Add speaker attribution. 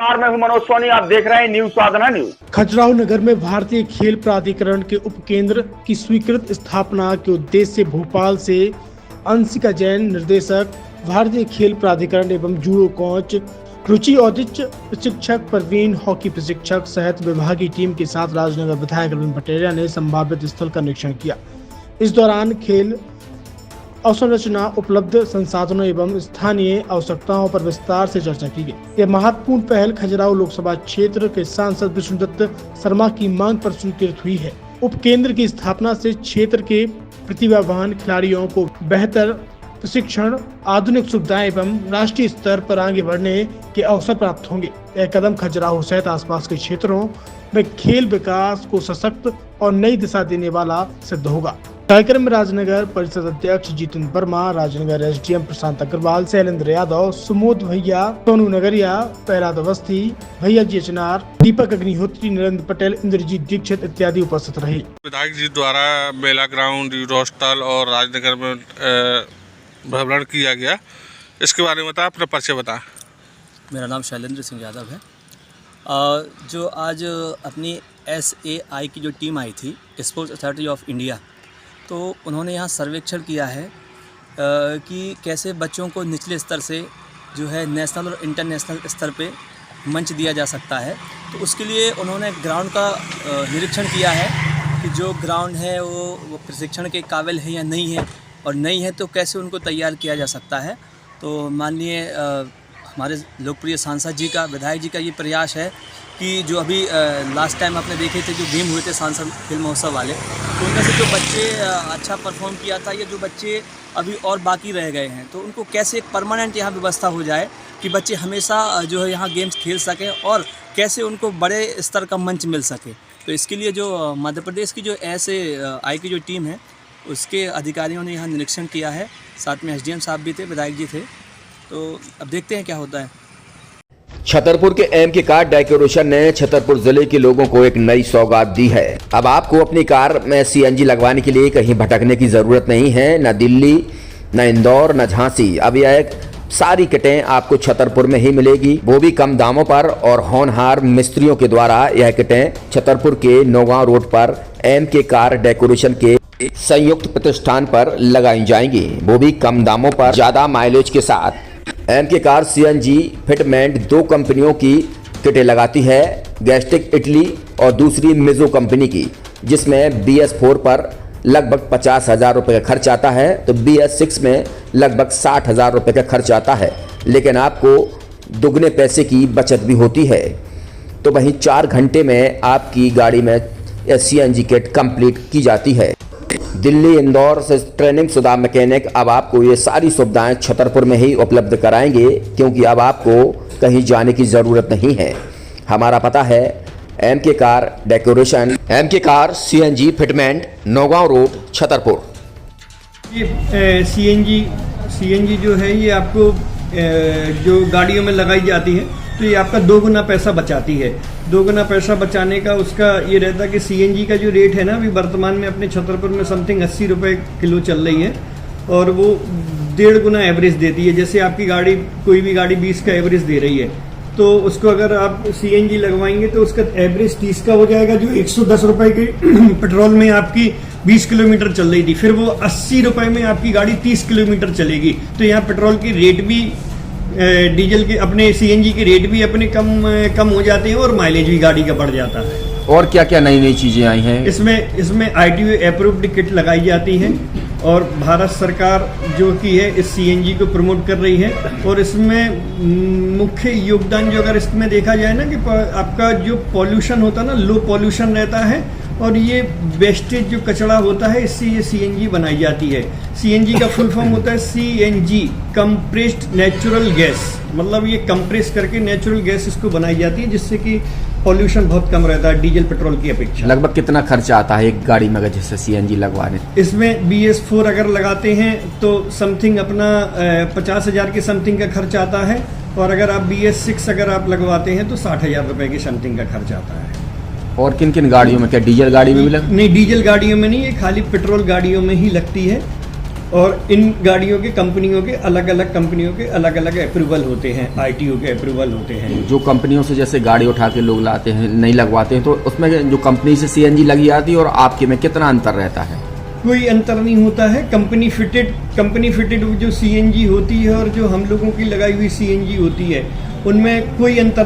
Speaker 1: मैं हूं मनोज सोनी, आप देख रहे हैं न्यूज साधना न्यूज।
Speaker 2: खजुराहो नगर में भारतीय खेल प्राधिकरण के उपकेंद्र की स्वीकृत स्थापना के उद्देश्य से भोपाल से अंशिका जैन, निर्देशक भारतीय खेल प्राधिकरण एवं जूडो कोच रुचि औदित्य, प्रशिक्षक प्रवीण, हॉकी प्रशिक्षक सहित विभागीय टीम के साथ राजनगर विधायक अरविंद पटेरिया ने संभावित स्थल का निरीक्षण किया। इस दौरान खेल अवसंरचना, उपलब्ध संसाधनों एवं स्थानीय आवश्यकताओं पर विस्तार से चर्चा की गई। यह महत्वपूर्ण पहल खजुराहो लोकसभा क्षेत्र के सांसद विष्णुदत्त शर्मा की मांग पर स्वीकृत हुई है। उपकेंद्र की स्थापना से क्षेत्र के प्रतिभावान खिलाड़ियों को बेहतर प्रशिक्षण, आधुनिक सुविधाएं एवं राष्ट्रीय स्तर पर आगे बढ़ने के अवसर प्राप्त होंगे। यह कदम खजुराहो सहित आसपास के क्षेत्रों में खेल विकास को सशक्त और नई दिशा देने वाला सिद्ध होगा। कार्यक्रम में राजनगर परिषद अध्यक्ष जितेंद्र वर्मा, राजनगर एसडीएम प्रशांत अग्रवाल, शैलेंद्र यादव, सुमोद भैया, सोनू नगरिया, प्रहलाद अवस्थी, भैया जी अचनार, दीपक अग्निहोत्री, नरेंद्र पटेल, इंद्रजीत दीक्षित इत्यादि उपस्थित रहे।
Speaker 3: विधायक जी द्वारा मेला ग्राउंड, यूरो हॉस्टल और राजनगर में भ्रमण किया गया, इसके बारे में बता, अपना परिचय बता।
Speaker 4: मेरा नाम शैलेंद्र सिंह यादव है। जो आज अपनी SAI की जो टीम आई थी, स्पोर्ट्स अथॉरिटी ऑफ इंडिया, तो उन्होंने यहाँ सर्वेक्षण किया है कि कैसे बच्चों को निचले स्तर से जो है नेशनल और इंटरनेशनल स्तर पे मंच दिया जा सकता है। तो उसके लिए उन्होंने ग्राउंड का निरीक्षण किया है कि जो ग्राउंड है वो प्रशिक्षण के काबिल है या नहीं है, और नहीं है तो कैसे उनको तैयार किया जा सकता है। तो माननीय हमारे लोकप्रिय सांसद जी का, विधायक जी का ये प्रयास है कि जो अभी लास्ट टाइम आपने देखे थे जो गेम हुए थे सांसद खेल महोत्सव वाले, तो उनमें से जो बच्चे अच्छा परफॉर्म किया था या जो बच्चे अभी और बाकी रह गए हैं, तो उनको कैसे एक परमानेंट यहाँ व्यवस्था हो जाए कि बच्चे हमेशा जो है यहाँ गेम्स खेल सकें और कैसे उनको बड़े स्तर का मंच मिल सके। तो इसके लिए जो मध्य प्रदेश की जो SAI की जो टीम है, उसके अधिकारियों ने यहाँ निरीक्षण किया है। साथ में SDM साहब भी थे, विधायक जी थे। तो अब देखते हैं क्या होता है।
Speaker 5: छतरपुर के MK कार डेकोरेशन ने छतरपुर जिले के लोगों को एक नई सौगात दी है। अब आपको अपनी कार में CNG लगवाने के लिए कहीं भटकने की जरूरत नहीं है, न दिल्ली, न इंदौर, न झांसी। अब यह सारी किटें आपको छतरपुर में ही मिलेगी, वो भी कम दामों पर, और होनहार मिस्त्रियों के द्वारा यह किटें छतरपुर के नौगांव रोड पर MK कार डेकोरेशन के संयुक्त प्रतिष्ठान पर लगाई जाएंगी, वो भी कम दामों पर, ज्यादा माइलेज के साथ। MK कार CNG फिटमेंट 2 कंपनियों की किटें लगाती है, गैस्टिक इटली और दूसरी मिजो कंपनी की, जिसमें BS4 पर लगभग 50,000 रुपये का खर्च आता है, तो BS6 में लगभग 60,000 रुपये का खर्च आता है, लेकिन आपको दुगने पैसे की बचत भी होती है। तो वहीं 4 घंटे में आपकी गाड़ी में CNG किट कंप्लीट की जाती है। दिल्ली, इंदौर से ट्रेनिंग शुदा मैकेनिक अब आपको ये सारी सुविधाएं छतरपुर में ही उपलब्ध कराएंगे, क्योंकि अब आपको कहीं जाने की ज़रूरत नहीं है। हमारा पता है MK car decoration, MK car CNG fitment, Naugaon road, Chhatarpur.
Speaker 6: ये CNG जो है ये आपको जो गाड़ियों में लगाई जाती है, तो ये आपका 2 गुना पैसा बचाती है। 2 गुना पैसा बचाने का उसका ये रहता है कि CNG का जो रेट है ना, अभी वर्तमान में अपने छतरपुर में समथिंग 80 रुपये किलो चल रही है, और वो 1.5 गुना एवरेज देती है। जैसे आपकी गाड़ी, कोई भी गाड़ी 20 का एवरेज दे रही है, तो उसको अगर आप CNG लगवाएंगे तो उसका एवरेज 30 का हो जाएगा, जो 110 रुपये के पेट्रोल में आपकी 20 किलोमीटर चल रही थी, फिर वो 80 रुपये में आपकी गाड़ी 30 किलोमीटर चलेगी। तो यहाँ पेट्रोल की रेट भी, डीजल के, अपने CNG के रेट भी अपने कम हो जाते हैं और माइलेज भी गाड़ी का बढ़ जाता है।
Speaker 5: और क्या क्या नई नई चीजें आई हैं?
Speaker 6: इसमें ITO अप्रूव्ड किट लगाई जाती है, और भारत सरकार जो की है इस CNG को प्रमोट कर रही है। और इसमें मुख्य योगदान जो अगर इसमें देखा जाए ना, कि आपका जो पॉल्यूशन होता है ना, लो पॉल्यूशन रहता है, और ये वेस्टेज जो कचरा होता है, इससे ये CNG बनाई जाती है। CNG का फुल फॉर्म होता है CNG, कंप्रेस्ड नेचुरल गैस, मतलब ये कंप्रेस करके नेचुरल गैस इसको बनाई जाती है, जिससे कि पॉल्यूशन बहुत कम रहता है डीजल पेट्रोल की अपेक्षा।
Speaker 5: लगभग कितना खर्चा आता है एक गाड़ी में अगर जैसे CNG लगवाने?
Speaker 6: इसमें BS4 अगर लगाते हैं तो समथिंग अपना 50,000 के समथिंग का खर्च आता है, और अगर आप BS6 अगर आप लगवाते हैं तो 60,000 रुपये की समथिंग का खर्च आता है।
Speaker 5: और किन किन गाड़ियों में, क्या डीजल गाड़ी में भी
Speaker 6: नहीं, डीजल गाड़ियों में नहीं, ये खाली पेट्रोल गाड़ियों में ही लगती है। और इन गाड़ियों के कंपनियों के अलग अलग कंपनियों के अलग अलग अप्रूवल होते हैं, आरटीओ के अप्रूवल होते हैं।
Speaker 5: जो कंपनियों से जैसे गाड़ी उठा के लोग लाते हैं, नहीं लगवाते हैं, तो उसमें जो कंपनी से सीएनजी लगी आती है और आपके में कितना अंतर रहता है?
Speaker 6: कोई अंतर नहीं होता है। कंपनी फिटेड जो सीएनजी होती है और जो हम लोगों की लगाई हुई सीएनजी होती है, उनमें कोई अंतर